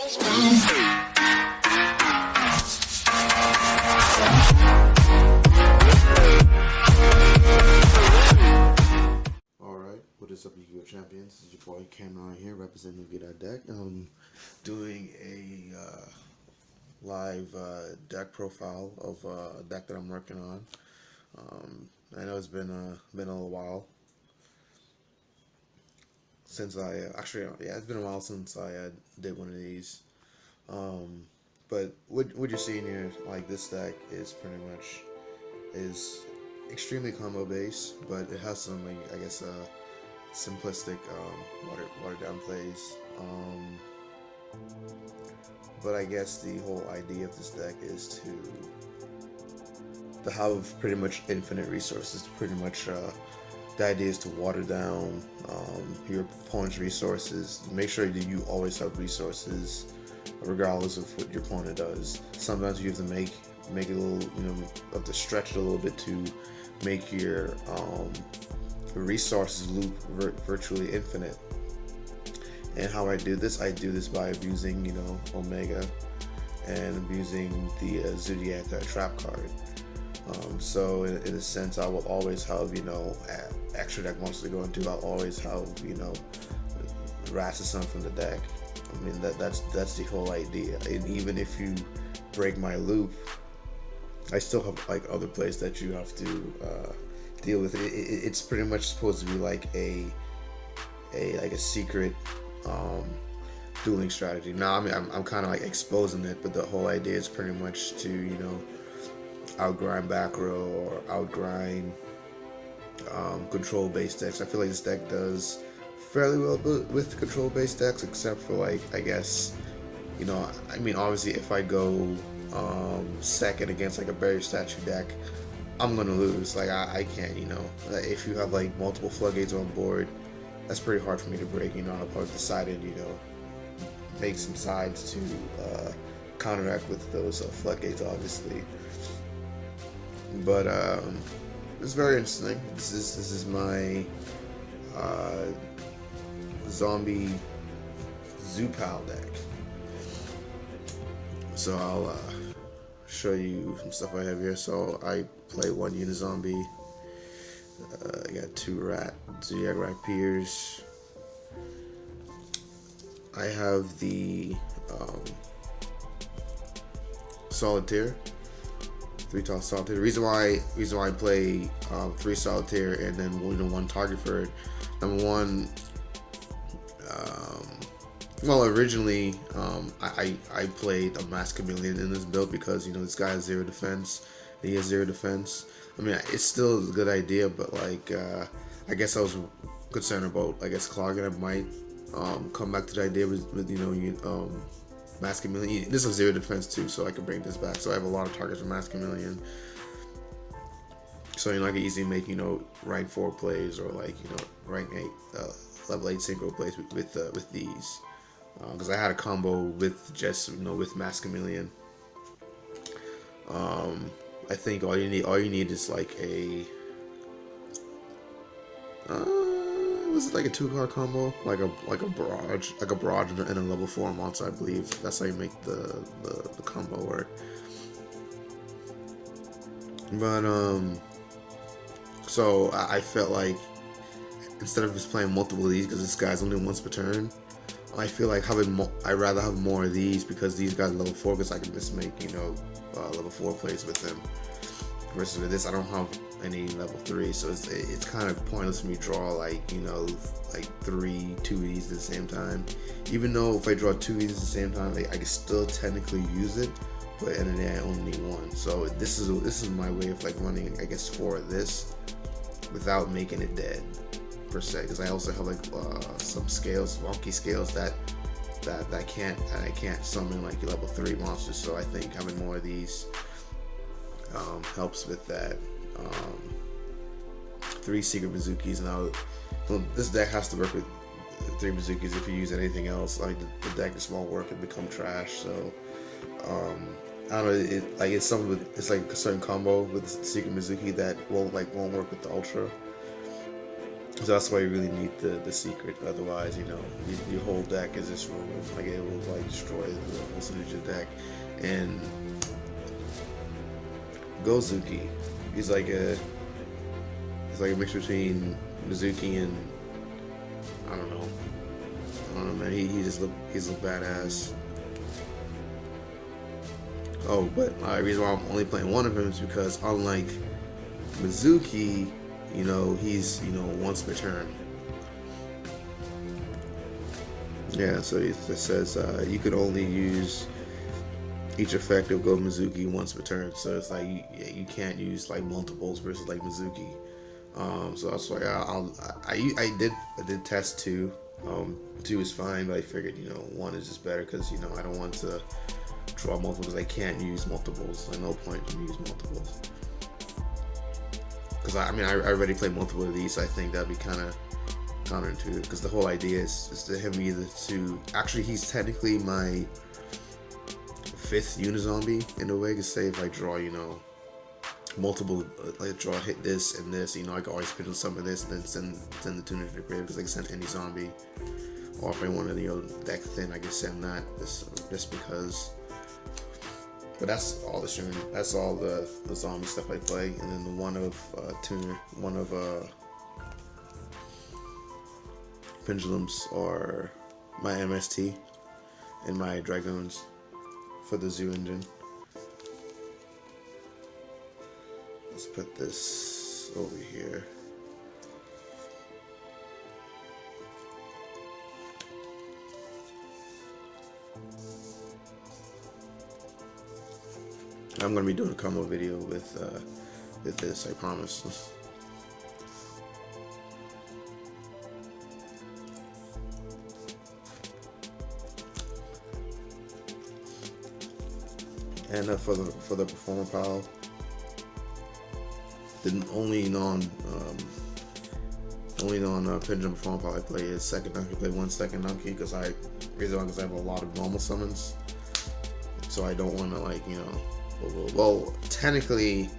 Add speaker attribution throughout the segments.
Speaker 1: Alright, what is up, you champions? This is your boy Kenroy here, representing ZombieZooPals.dek. Doing a live deck profile of a deck that I'm working on. I know it's been a little while since it's been a while since I did one of these. But what you're seeing here, like this deck, is pretty much extremely combo based, but it has some, I guess, simplistic watered down plays. But I guess the whole idea of this deck is to have pretty much infinite resources. Pretty much, the idea is to water down your opponent's resources. Make sure that you always have resources, regardless of what your opponent does. Sometimes you have to make it a little, have to stretch it a little bit to make your resources loop virtually infinite. And how I do this by abusing, Omega, and abusing the Zoodiac trap card. So in a sense, I will always have, extra deck monsters to go into. I'll always have, Rassasan from the deck. I mean, that's the whole idea. And even if you break my loop, I still have like other plays that you have to deal with. It's pretty much supposed to be like a secret dueling strategy. Now, I mean, I'm kind of like exposing it, but the whole idea is pretty much to outgrind back row or outgrind control based decks. I feel like this deck does fairly well with control based decks, except for like, I guess, I mean, obviously if I go second against like a barrier statue deck, I'm gonna lose. Like I can't, if you have like multiple floodgates on board, that's pretty hard for me to break. I'll probably decided, make some sides to counteract with those floodgates, obviously. But it's very interesting. This is my ZombieZooPals deck. So I'll show you some stuff I have here. So I play one Unizombie. I got 2 Zoodiac Rat Peers. I have the Solitaire, 3-toss Solitaire. The reason why I play 3 Solitaire and then 1 target for it. Number one, well, originally I played a Masked Chameleon in this build because this guy has 0 defense. He has 0 defense. I mean, it's still a good idea, but like I guess I was concerned about, I guess, clogging. I might come back to the idea with Masked Chameleon. This is 0 defense too, so I can bring this back. So I have a lot of targets with Masked Chameleon. So I can easily make rank 4 plays or like rank 8, level 8 synchro plays with these. Because I had a combo with just with Masked Chameleon. I think all you need is like a was it like a 2-card combo, like a barrage and a level 4 monster. I believe that's how you make the combo work. But so I felt like instead of just playing multiple of these, because this guy's only once per turn, I feel like I'd rather have more of these, because these guys are level 4, because I can just make level 4 plays with them. Versus with this, I don't have any level 3, so it's kind of pointless for me to draw like 2 of these at the same time. Even though if I draw 2 of these at the same time, I can still technically use it, but at the end of the day, I only need 1. So this is my way of like running, I guess, 4 of this without making it dead per se. Because I also have like some scales, wonky scales that I can't summon like level 3 monsters. So I think having more of these helps with that. 3 secret bazookies. Now this deck has to work with 3 bazookies. If you use anything else, like the deck just won't work and become trash. So I don't know, it's like a certain combo with the secret bazooki that won't work with the ultra. So that's why you really need the secret. Otherwise, you know, your whole deck is just ruined. Like it will like destroy the most of your deck. And Gozuki, he's like a mix between Mizuki and I don't know, man. He's look badass. Oh, but the reason why I'm only playing one of him is because unlike Mizuki, you know, he's, you know, once per turn. Yeah, so it says you could only use each effect of Go Mizuki once per turn. So it's like you can't use like multiples versus like Mizuki. So that's why I did test 2. 2 is fine, but I figured, you know, 1 is just better because, you know, I don't want to draw multiples. I can't use multiples. Like no point to use multiples. Because I mean, I already played multiple of these, so I think that'd be kind of counterintuitive. Because the whole idea is to him either to actually, he's technically my 5th Unizombie in a way. Because say if I draw, you know, multiple, like draw hit this and this, you know, I can always pendulum summon this and then send the tuner to the grave because I can send any zombie. Or if I want to, you know, deck thin, I can send that just because. But that's all the streaming. That's all the zombie stuff I play, and then the one of pendulums are my MST and my dragoons for the zoo engine. Let's put this over here. I'm gonna be doing a combo video with this, I promise. And for the Performapal, the only non pendulum Performapal I play is second donkey. I play 1 second donkey because I have a lot of normal summons, so I don't want to, like, you know. Well, technically,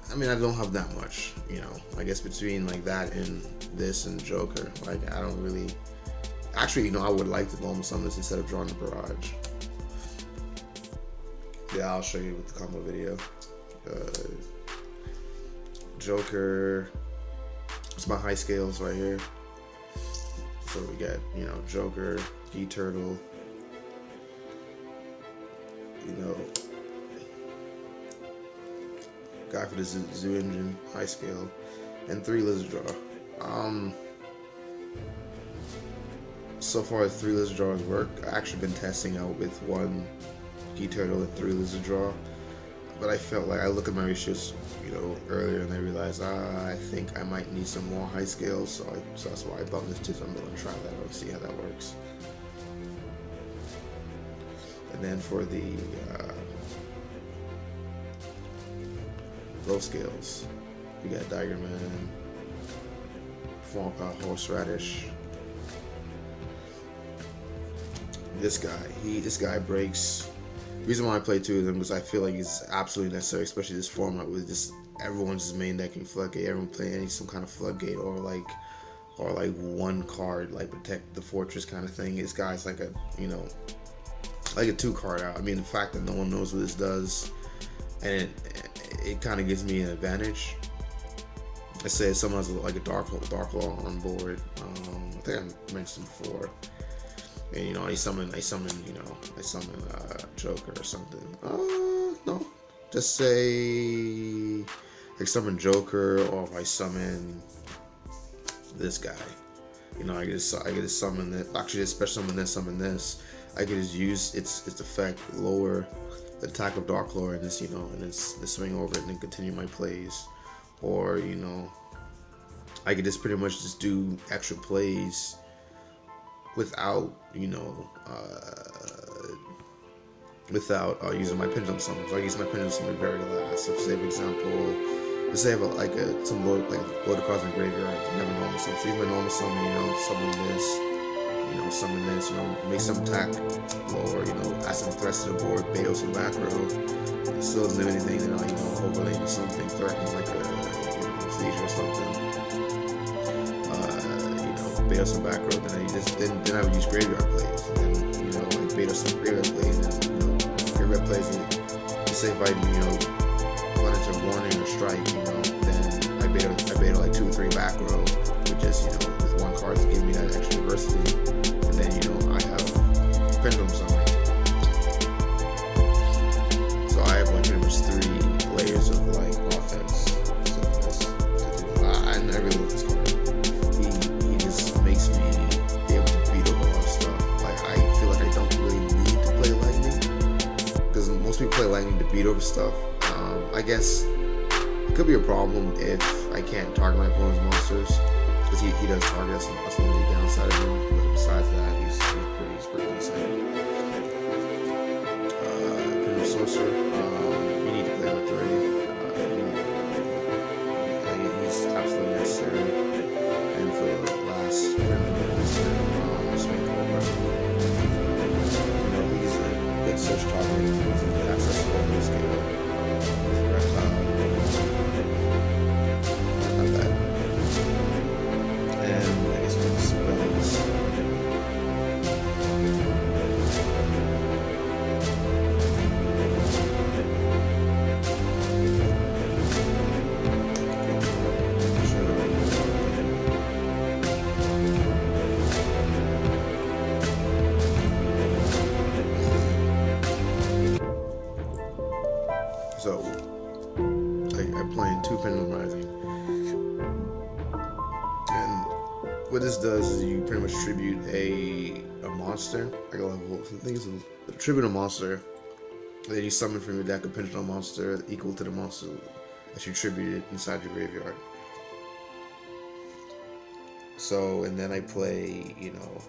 Speaker 1: I mean, I don't have that much, you know. I guess between like that and this and Joker, like I don't really. Actually, you know, I would like to normal summon this instead of drawing the barrage. Yeah, I'll show you with the combo video. Joker. It's my high scales right here. So we got, you know, Joker, G-Turtle. You know, guy for the zoo engine, high scale, and 3 lizard draw. So far as 3 lizard draws work, I actually been testing out with 1 G-Turtle and 3 lizard draw, but I felt like I looked at my ratios, you know, earlier, and I realized I think I might need some more high scales, so that's why I bought this too. So I'm gonna try that out and see how that works. And then for the low scales, we got Diagram Man, Performapal, Horseradish. This guy breaks. The reason why I play 2 of them is I feel like it's absolutely necessary, especially this format with just everyone's just main decking Floodgate, everyone playing some kind of Floodgate or like 1 card like Protect the Fortress kind of thing. This guy's like a, you know, like a 2 card out. I mean, the fact that no one knows what this does, and it kind of gives me an advantage. Let's say if someone has like a Dark Law on board. I think I mentioned before. And you know, I summon Joker or something. No, just say I summon Joker, or if I summon this guy, you know, I get to summon it. Actually, special summon this. I can just use its effect, lower the attack of Dark Lord, and this, you know, and it's the swing over it and then continue my plays. Or, you know, I could just pretty much just do extra plays without, you know, without using my pendulum summons. I use my pendulum summon very last. So, say for example, let's say I have some load cards in the graveyard, never normal summon. So use my normal summon, you know, summon this. You know, summon this, you know, make some attack lower, you know, add some threats to the board, Bayo some back row. It still doesn't do anything, then I'll, you know, overlay something threatening like a, you know, seizure or something. bait out some back row, then I would use graveyard plays, and you know, like bait out some graveyard plays, and you know, graveyard plays. Say if I run into a warning or strike, you know, then I bait out like 2 or 3 back row with just, you know, with 1 card to give me that extra diversity, and then you know I have pendulum summon. So I have like pretty much 3 layers of like offense. So I really love this card. He just makes me be able to beat up a lot of stuff. Like I feel like I don't really need to play lightning, because most people play lightning to beat over stuff. I guess it could be a problem if I can't target my opponent's monsters, because he does target us. That's the only downside of him. But besides that, he's pretty decent. Pretty sorcerer. You need to play with 3. He's absolutely necessary. And for the last swing cobra, you know, he's a good search target. He's an access to this game. Not bad. And I guess we'll just spells. So I'm playing 2 Pendulum Rising, and what this does is you pretty much tribute a monster, like a level. I think it's a tribute a monster, and then you summon from your deck a Pendulum monster equal to the monster that you tributed inside your graveyard. So, and then I play, you know,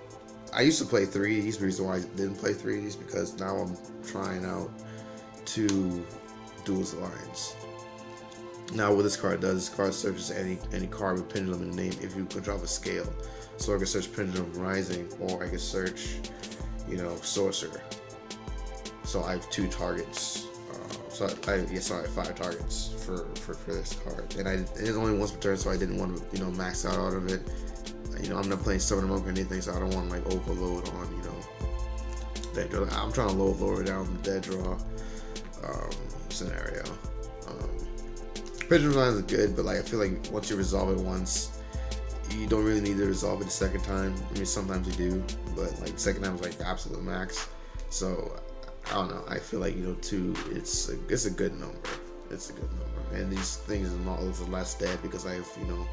Speaker 1: I used to play 3 of these. The reason why I didn't play 3 of these, because now I'm trying out 2 Duelist Alliance. Now what this card does, this card searches any card with Pendulum in the name if you control a scale. So I can search Pendulum Rising, or I can search, you know, Sorcerer. So I have 2 targets. So I have 5 targets for this card, and it's only once per turn, so I didn't want to, you know, max out of it. You know, I'm not playing Summon Monk or anything, so I don't want to like overload on, you know, dead draw. I'm trying to lower down the dead draw scenario. Pendulum Line is good, but like I feel like once you resolve it once, you don't really need to resolve it the second time. I mean, sometimes you do, but like the second time is like the absolute max. So I don't know. I feel like, you know, 2, it's a good number. It's a good number, and these things are not less dead because I have, you know,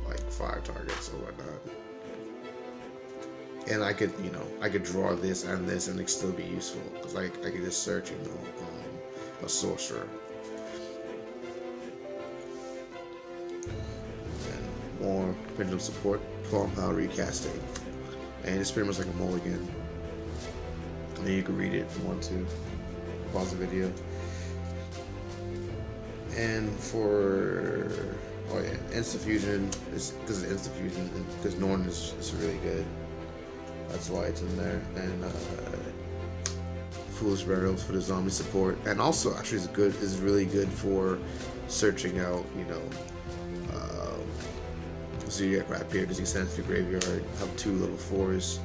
Speaker 1: like 5 targets or whatnot. And I could, you know, I could draw this and this and it still be useful, because like I could just search, you know, a sorcerer. And more Pendulum support, Performapal recasting, and it's pretty much like a mulligan. And then you can read it if you want to. Pause the video. And for Instant Fusion, is because of Instant Fusion, because Norn is really good. That's why it's in there. And Foolish Burials for the zombie support, and also actually is really good for searching out, you know, Zoodiac right here, because you send it to the graveyard, have 2 level 4s.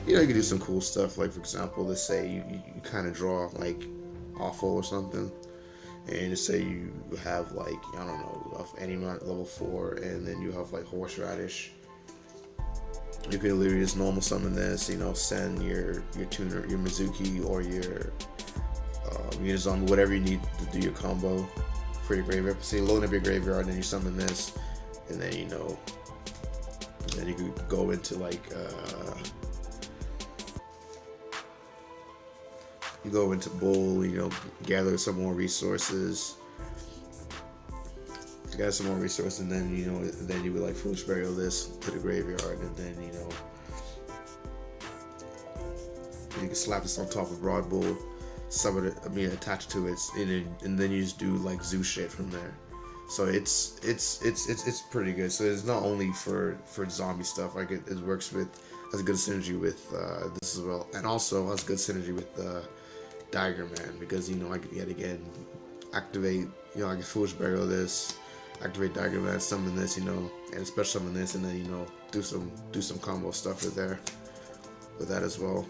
Speaker 1: You know, you can do some cool stuff, like for example, let's say you kind of draw like Awful or something, and just say you have like, I don't know, any level 4, and then you have like Horseradish. You can literally just normal summon this, you know, send your tuner, your Mizuki, or your zombie, whatever you need to do your combo for your graveyard. So you load up your graveyard, and then you summon this, and then, you know, then you could go into like you go into Bull, you know, gather some more resources. Got some more resources, and then, you know, then you would like Foolish Burial this to the graveyard, and then, you know, you can slap this on top of Broad Bull, summon it, I mean, attach it to it, and then you just do like zoo shit from there. So it's pretty good. So it's not only for zombie stuff. Like it works with, has a good synergy with this as well, and also has good synergy with Dagger Man, because, you know, I could yet again activate, you know, I can Foolish Burial this, activate Dagger Advance, summon this, you know, and special summon this, and then, you know, do some combo stuff with that as well.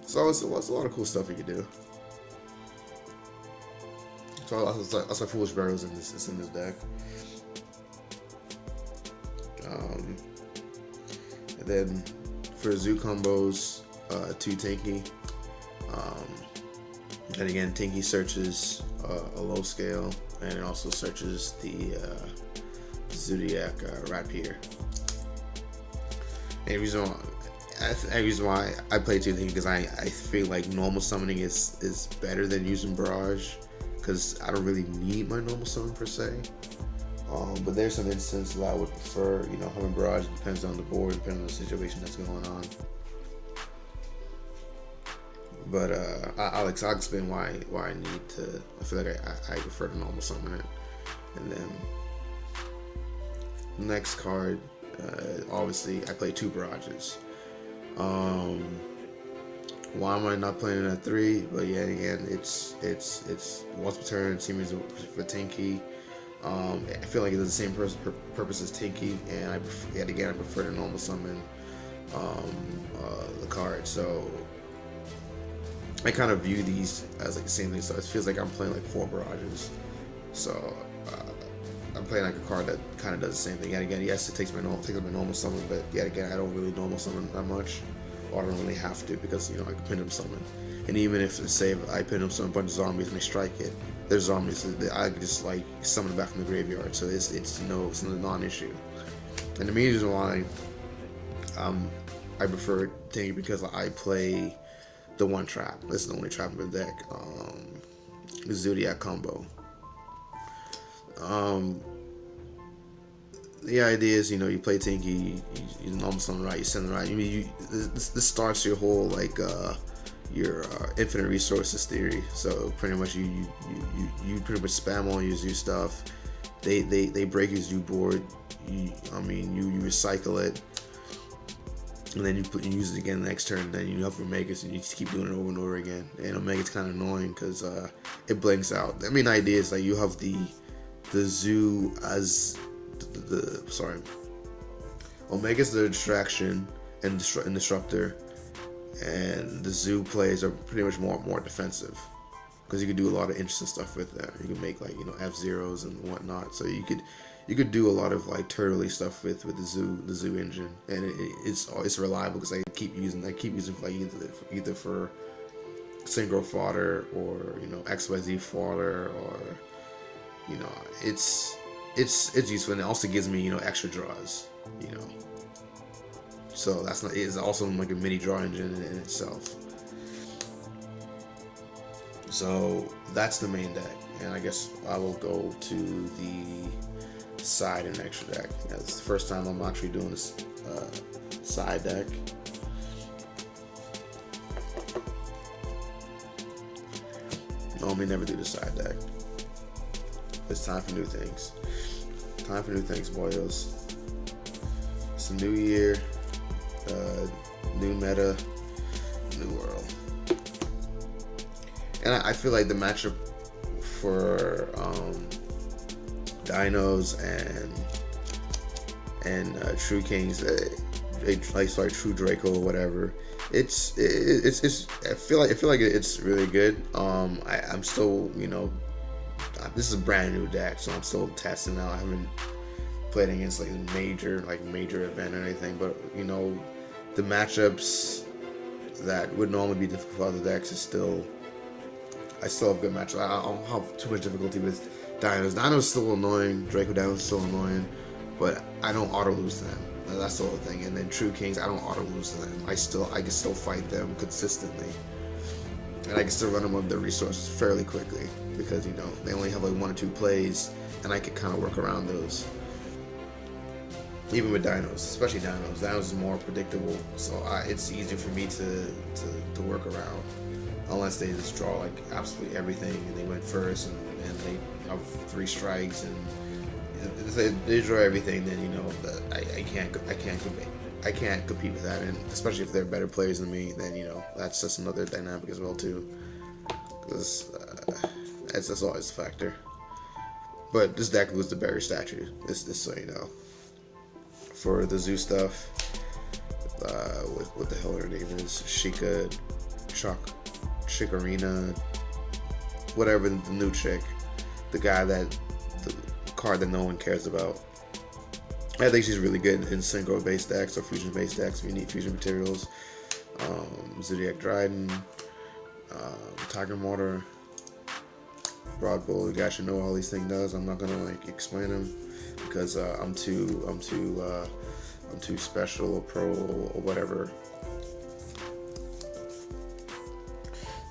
Speaker 1: So it's a lot of cool stuff you can do. So that's why Foolish Burials is in this deck. And then for Zoo combos, 2 Tinky. And again, Tinky searches a low scale, and it also searches the Zoodiac Rapier. And the reason why I play 2 Tinky because I feel like normal summoning is better than using Barrage, because I don't really need my normal summon per se. But there's some instances that I would prefer, you know, having Barrage. It depends on the board, depending on the situation that's going on. But I'll explain why I need to. I feel like I prefer to normal summon it. And then next card, obviously I play 2 Barrages. Why am I not playing it at 3? But yeah, again, it's once per turn, seems for Tinky. I feel like it does the same purpose as Tinky, and I prefer to normal summon the card. So I kind of view these as like the same thing. So it feels like I'm playing like 4 Barrages. So I'm playing like a card that kind of does the same thing. Yet again, yes, it takes my normal summon, but yet again, I don't really normal summon that much, or I don't really have to, because, you know, I can pin them summon. And even if, say, I pin them summon a bunch of zombies and they strike it, there's zombies that I can just like summon back from the graveyard. So it's a non-issue. And the main reason why I prefer Tinky, because I play the 1 trap. This is the only trap in the deck. The Zoodiac combo. The idea is, you know, you play Tinky, you normal summon right, you send it right. I mean, this starts your whole like your infinite resources theory. So pretty much you pretty much spam all your zoo stuff. They break your zoo board. You recycle it, and then you use it again the next turn. Then you have Omegas, and you just keep doing it over and over again. And Omega's kind of annoying because it blinks out. I mean, the idea is like you have the zoo as Omega's the distraction and disruptor, and the zoo plays are pretty much more defensive, because you can do a lot of interesting stuff with that. You can make, like, you know, F-Zeros and whatnot. So you could do a lot of like turtley stuff with the zoo engine, and it's reliable because I keep using for like either for synchro fodder, or, you know, XYZ fodder, or, you know, it's useful, and it also gives me, you know, extra draws, you know. So it's also like a mini draw engine in itself. So that's the main deck, and I guess I will go to the side and extra deck. It's the first time I'm actually doing this side deck. Normally never do the side deck. It's time for new things. Time for new things, boyos. It's a new year, new meta, new world. And I feel like the matchup for Dinos and True Kings, True Draco or whatever. It's I feel like it's really good. I'm still, you know, this is a brand new deck, so I'm still testing out. I haven't played against like a major event or anything, but, you know, the matchups that would normally be difficult for other decks I still have good matchups. I don't have too much difficulty with Dinos. Dino's still annoying. Draco Dino's still annoying, but I don't auto lose to them. That's the whole thing. And then True Kings, I don't auto lose to them. I can still fight them consistently, and I can still run them with their resources fairly quickly, because, you know, they only have like 1 or 2 plays, and I can kind of work around those. Even with Dinos, especially Dinos is more predictable, so it's easier for me to work around, unless they just draw like absolutely everything and they went first and they have 3 strikes and if they draw everything, then, you know, I can't compete with that, and especially if they're better players than me, then, you know, that's just another dynamic as well too, because that's always a factor. But this deck was the berry statue. This so you know. For the zoo stuff, what the hell her name is? Shikarina, whatever the new chick, the card that no one cares about. I think she's really good in synchro based decks or fusion based decks if you need fusion materials. Zoodiac Dryden, Tiger Mortar, Broad Bull. You guys should know all these things does. I'm not gonna like explain them because I'm too special or pro or whatever.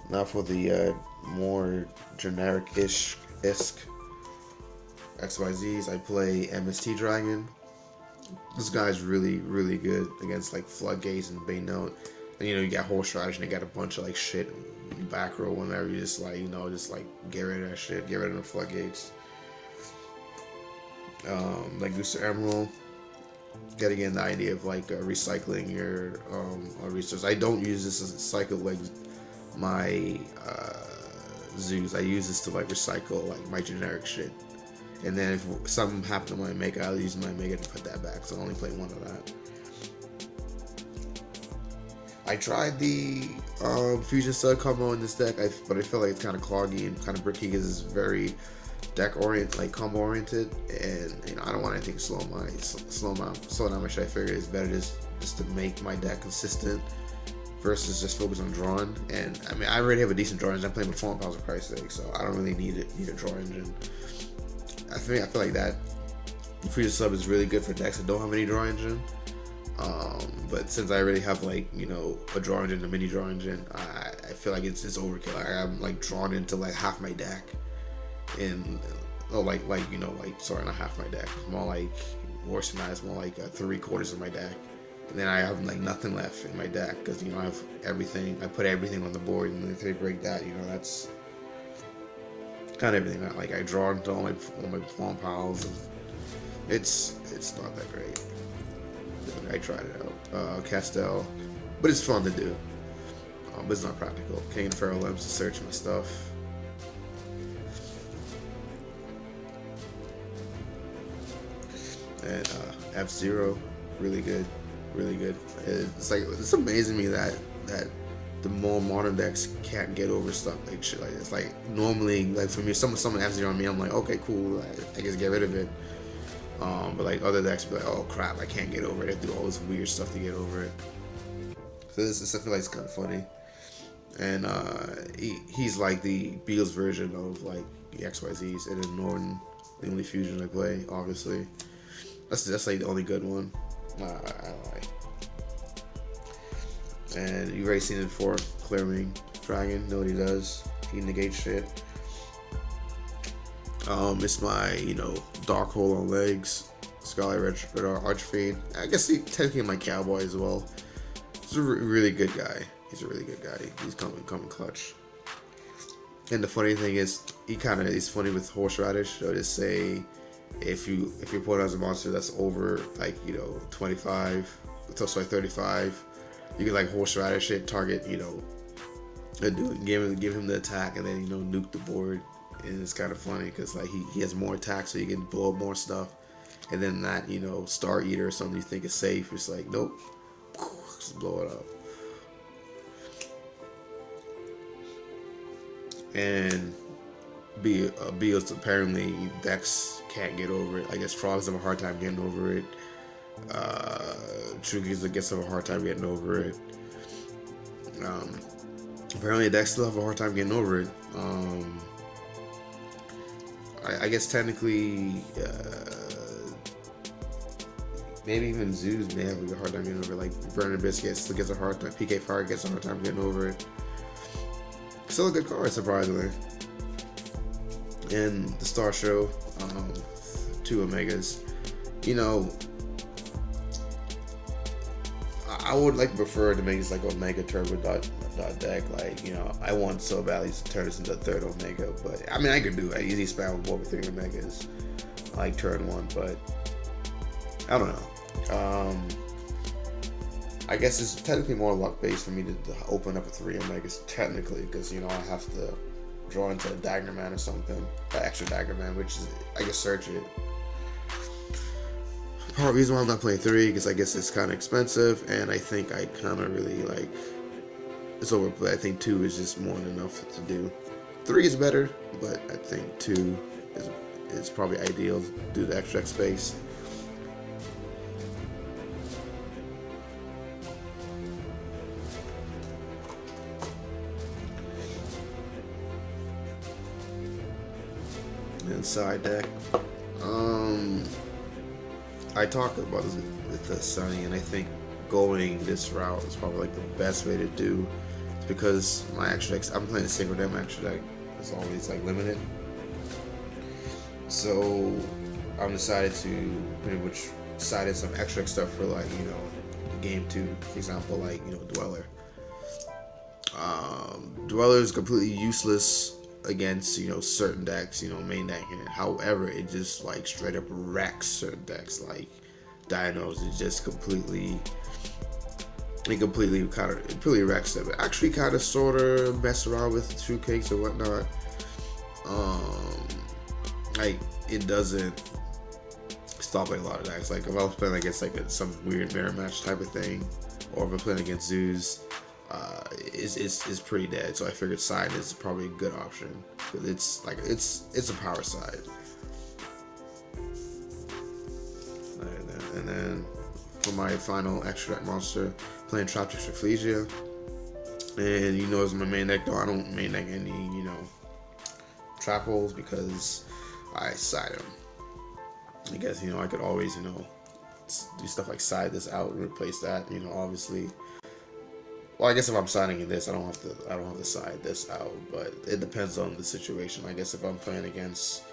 Speaker 1: Now for the more generic-ish XYZs, I play MST Dragon. This guy's really, really good against like Floodgates and Baynote. And you got Horseradish and they got a bunch of like shit in back row whenever you just like, just like get rid of that shit, get rid of the Floodgates. Like Booster Emerald, getting in the idea of like recycling your resources. I don't use this as a cycle like my zoos. I use this to like recycle like my generic shit. And then if something happened to my Mega, I'll use my Mega to put that back. So I only play one of that. I tried the Fusion Stud combo in this deck, but I feel like it's kind of cloggy and kind of bricky because it's very deck oriented, like combo oriented, and I don't want anything to slow down my shit. I figured it's better just to make my deck consistent versus just focus on drawing. And I mean, I already have a decent draw engine. I'm playing with Performapal for Christ's sake, so I don't really need a draw engine. I feel like that Fusion Sub is really good for decks that don't have any draw engine. But since I already have like a draw engine, a mini draw engine, I feel like it's overkill. I'm like drawn into like half my deck, and sorry, not half my deck. More like worse than that. It's more like 3/4 of my deck, and then I have like nothing left in my deck because I have everything. I put everything on the board, and if they break that, that's kind of everything. Like I draw into all my Performapals. It's not that great. I tried it out. Castell, but it's fun to do. But it's not practical. King and Feral Limbs to search my stuff. And F-Zero, really good, really good. It's amazing to me that the more modern decks can't get over stuff like shit like this. Like normally, like for me, someone F-Zero on me, I'm like, okay, cool, I guess get rid of it. But like other decks be like, oh crap, I can't get over it. I do all this weird stuff to get over it. So I feel like it's kind of funny. And he's like the Beals version of like the XYZs, and then Norton, the only fusion I play, obviously. That's like the only good one. I don't like. And you've already seen it before. Clearing Dragon, know what he does. He negates shit. It's my, Dark Hole on legs, Scarlet Red Archfiend. I guess he technically my cowboy as well. He's a really good guy. He's a really good guy. He's coming clutch. And the funny thing is, he's funny with Horseradish. So just say, if your opponent has a monster that's over 25, so like 35, you can like Horseradish it, target, give him the attack, and then nuke the board. And it's kind of funny because like he has more attack, so you can blow up more stuff. And then that Star Eater or something you think is safe, it's like nope, just blow it up. And Beals apparently decks can't get over it. I guess Frogs have a hard time getting over it. Trugies have a hard time getting over it. Apparently decks still have a hard time getting over it. I guess technically, maybe even Zoos may have a hard time getting over it. Like Burning Biscuit still gets a hard time. PK Fire gets a hard time getting over it. Still a good card, surprisingly. And the Star Show, 2 Omegas. I would like prefer to make this like Omega Turbo deck. Like, I want so badly to turn this into a 3rd Omega, but I mean I could do it. I easy spam with over 3 Omegas like turn 1, but I don't know. I guess it's technically more luck based for me to open up a 3 Omegas technically, because I have to draw into a Dagger Man or something, an extra Dagger Man, which is I can search it. Part of the reason why I'm not playing 3 because I guess it's kind of expensive, and I think I kind of really like it's overplayed. I think 2 is just more than enough to do. 3 is better, but I think 2 is probably ideal due to the extra space. And side deck. I talked about this with Sunny, and I think going this route is probably like the best way to do. It's because my extra decks, I'm playing a single deck, my extra deck is always like limited. So I'm decided to pretty much decided some extra stuff for like, you know, game 2, for example, like, you know, Dweller. Dweller is completely useless against, you know, certain decks, you know, main deck. However, it just like straight up wrecks certain decks like Dinos. It just completely wrecks them. It actually kind of sort of mess around with True Cakes or whatnot. Like it doesn't stop like a lot of decks. Like if I was playing against like some weird mirror match type of thing, or if I'm playing against Zoos, is pretty dead. So I figured side is probably a good option because it's like it's a power side. And then for my final extra deck monster, playing Traptrix Ecclesia. And you know, as my main deck, though, I don't main deck any, you know, trap holes because I side them. I guess, you know, I could always, you know, do stuff like side this out and replace that, you know, obviously. Well, I guess if I'm siding this, I don't have to side this out, but it depends on the situation. I guess if I'm playing against,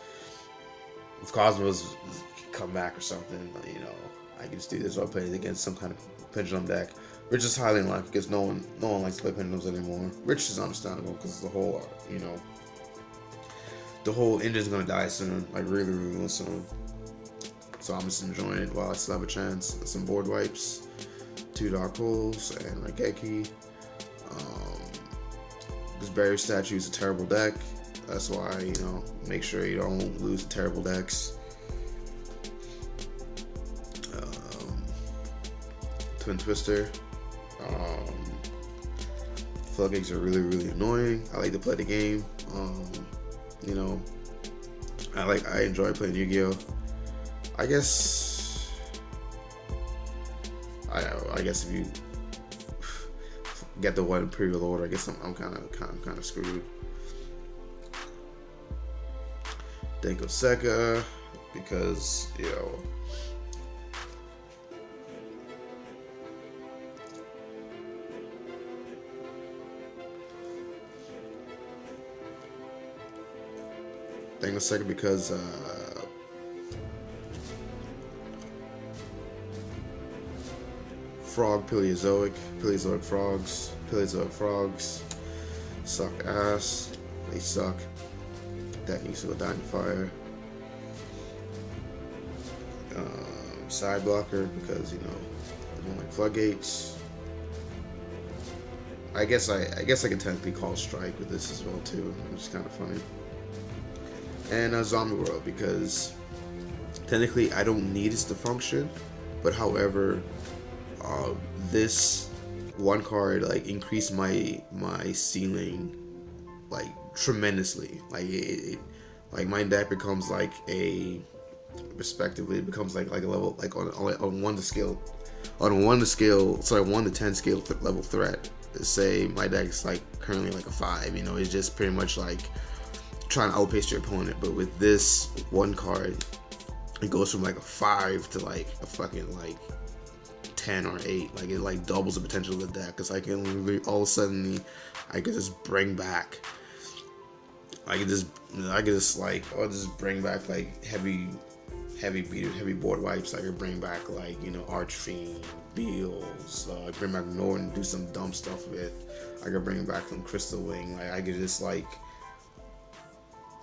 Speaker 1: if Cosmos come back or something, you know, I can just do this. Or I'm playing against some kind of pendulum deck, which is highly unlikely because no one likes to play pendulums anymore, which is understandable because the whole, you know, the whole engine's gonna die soon, like really soon. So I'm just enjoying it while I still have a chance. Some board wipes, 2 Dark Holes, and Raigeki. This Barrier Statue is a terrible deck. That's why, you know, make sure you don't lose the terrible decks. Twin Twister. Floodgates are really annoying. I like to play the game. You know, I enjoy playing Yu-Gi-Oh! I guess if you get the one Imperial Order, I guess I'm kind of screwed. Think of Seka because, you know, think of Seka because Paleozoic frogs suck ass. They suck. That needs to go down in fire. Side blocker because, you know, I don't like floodgates. I guess I can technically call strike with this as well too, which is kind of funny. And Zombie World because technically I don't need this to function, but however, this one card like increased my ceiling like tremendously. Like like my deck becomes like a, respectively, it becomes like a level, like on 1 to scale, so 1 to 10 scale level threat. Say my deck's like currently like a 5. You know, it's just pretty much like trying to outpace your opponent. But with this one card, it goes from like a 5 to like a fucking like 10 or 8. Like it like doubles the potential of the deck. Cause I can literally all of a sudden I could just bring back. I could just bring back like heavy board wipes. I could bring back like, you know, Archfiend, Beals. I bring back Norton, do some dumb stuff with. I could bring back some Crystal Wing. Like I could just like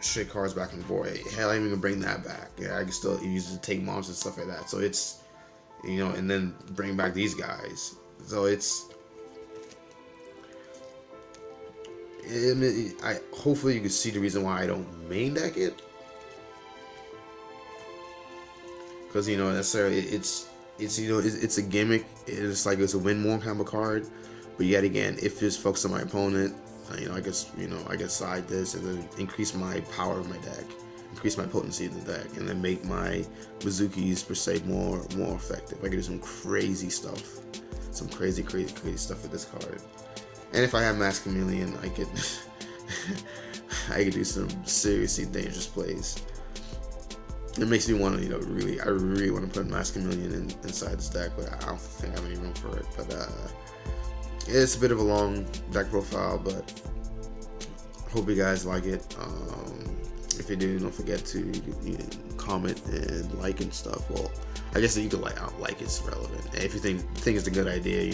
Speaker 1: shit cards back on the board. Hell, I ain't even bring that back. Yeah, I can still use it to take monsters and stuff like that. So it's, you know, and then bring back these guys. So it's I hopefully you can see the reason why I don't main deck it, because you know necessarily it's a gimmick. It's like it's a win more kind of a card, but yet again, if it's focused on my opponent, I guess side this and then increase my power of my deck, increase my potency in the deck, and then make my Bazookies per se more effective. I can do some crazy stuff, some crazy stuff with this card. And if I have Mass Chameleon, I could I could do some seriously dangerous plays. It makes me want to, I really want to put Mass Chameleon inside this deck, but I don't think I have any room for it. But it's a bit of a long deck profile, but hope you guys like it. If you do, don't forget to comment and like and stuff. Well, I guess you could like it's relevant. And if you think it's a good idea,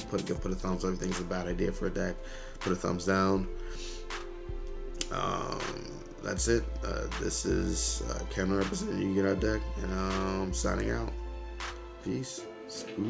Speaker 1: put a thumbs up. If you think it's a bad idea for a deck, put a thumbs down. That's it. This is Kenroy representing You Get Our Deck, and I'm signing out. Peace. Spooky.